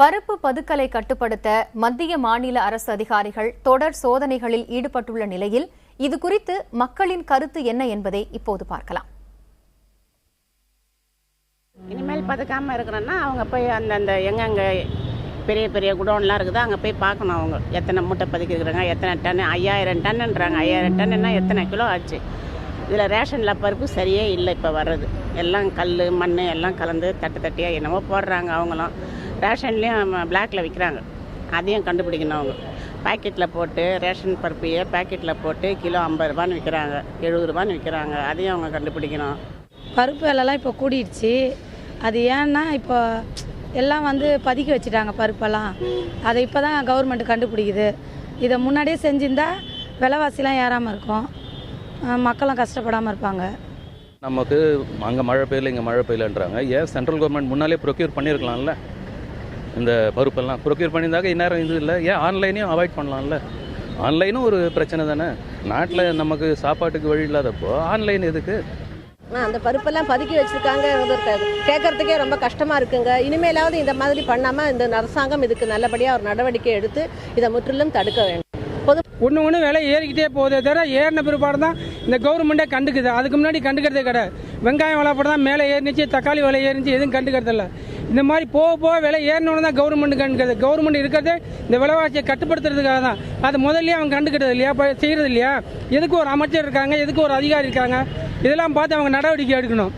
பருப்பு பதுக்கலை கட்டுப்படுத்த மத்திய மாநில அரசு அதிகாரிகள் தொடர் சோதனைகளில் ஈடுபட்டுள்ள நிலையில் இதுகுறித்து மக்களின் கருத்து என்ன என்பதை இப்போது பார்க்கலாம். இனிமேல் பதுக்காம இருக்கிறோன்னா அவங்க போய் அந்தந்த எங்கெங்க பெரிய பெரிய குடோன்லாம் இருக்குது அங்கே போய் பார்க்கணும். அவங்க எத்தனை மூட்டை பதுக்கிருக்கிறாங்க, எத்தனை டன், 5000 டன்னுன்றாங்க. 5000 டன்னுன்னா எத்தனை கிலோ ஆச்சு? இதில் ரேஷனில் பருப்பு சரியே இல்லை. இப்போ வர்றது எல்லாம் கல் மண் எல்லாம் கலந்து தட்டு தட்டியாக என்னவோ போடுறாங்க. அவங்களும் ரேஷன்லேயும் பிளாக்கில் விற்கிறாங்க. அதையும் கண்டுபிடிக்கணும். அவங்க பேக்கெட்டில் போட்டு ரேஷன் பருப்பையே பேக்கெட்டில் போட்டு கிலோ 50 ரூபான்னு விற்கிறாங்க, 70 ரூபான்னு விற்கிறாங்க. அதையும் அவங்க கண்டுபிடிக்கணும். பருப்பு விலைலாம் இப்போ கூடிடுச்சு. அது ஏன்னா இப்போ எல்லாம் பதுக்கி வச்சுட்டாங்க பருப்பெல்லாம். அதை இப்போ தான் கவர்மெண்ட் கண்டுபிடிக்குது. இதை முன்னாடியே செஞ்சுருந்தா விலைவாசிலாம் ஏறாமல் இருக்கும், மக்களும் கஷ்டப்படாமல் இருப்பாங்க. நமக்கு அங்கே மழை பெய்யல இங்கே மழை பெய்யலன்றாங்க. ஏன் சென்ட்ரல் கவர்மெண்ட் முன்னாலே ப்ரொக்யூர் பண்ணியிருக்கலாம்ல? இந்த பருப்பெல்லாம் ப்ரொக்யூர் பண்ணியிருந்தாக்க இந்நேரம் இது இல்லை. ஏன் ஆன்லைனையும் அவாய்ட் பண்ணலாம்ல? ஆன்லைனும் ஒரு பிரச்சனை தானே. நாட்டில் நமக்கு சாப்பாட்டுக்கு வழி இல்லாதப்போ ஆன்லைன் எதுக்கு? அந்த பருப்பெல்லாம் பதுக்கி வச்சுருக்காங்க. கேட்கறதுக்கே ரொம்ப கஷ்டமாக இருக்குங்க. இனிமேலாவது இந்த மாதிரி பண்ணாமல் இந்த அரசாங்கம் இதுக்கு நல்லபடியாக ஒரு நடவடிக்கை எடுத்து இதை முற்றிலும் தடுக்க வேண்டும். ஒன்று விலை ஏறிக்கிட்டே போதே தவிர ஏறின பிற்பாடு தான் இந்த கவர்மெண்ட்டே கண்டுக்குது. அதுக்கு முன்னாடி கண்டுக்கிறதே கிடையாது. வெங்காயம் விலை போட தான் மேலே ஏறிச்சு, தக்காளி விலை ஏறிச்சு, எதுவும் கண்டுக்கிறதில்ல. இந்த மாதிரி போக விலை ஏறினோன்னு தான் கவர்மெண்ட் கண்டுக்கிறது. கவர்மெண்ட் இருக்கிறதே இந்த விலைவாசியை கட்டுப்படுத்துறதுக்காக தான். அது முதல்ல அவங்க கண்டுக்கிறது இல்லையா, செய்கிறது இல்லையா? எதுக்கு ஒரு அமைச்சர் இருக்காங்க, எதுக்கு ஒரு அதிகாரி இருக்காங்க? இதெல்லாம் பார்த்து அவங்க நடவடிக்கை எடுக்கணும்.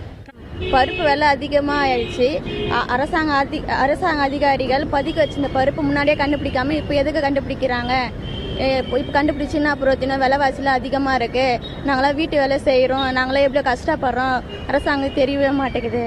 பருப்பு விலை அதிகமாக ஆயிடுச்சு. அரசாங்க அதிகாரிகள் பதுக்கி வச்சிருந்த பருப்பு முன்னாடியே கண்டுபிடிக்காம இப்போ எதுக்கு கண்டுபிடிக்கிறாங்க? இப்போ கண்டுபிடிச்சின்னா அப்புறம் விலைவாசிலாம் அதிகமாக இருக்குது. நாங்களாம் வீட்டு வேலை செய்கிறோம், நாங்களாம் எவ்வளோ கஷ்டப்படுறோம், அரசாங்கம் தெரியவே மாட்டேங்குது.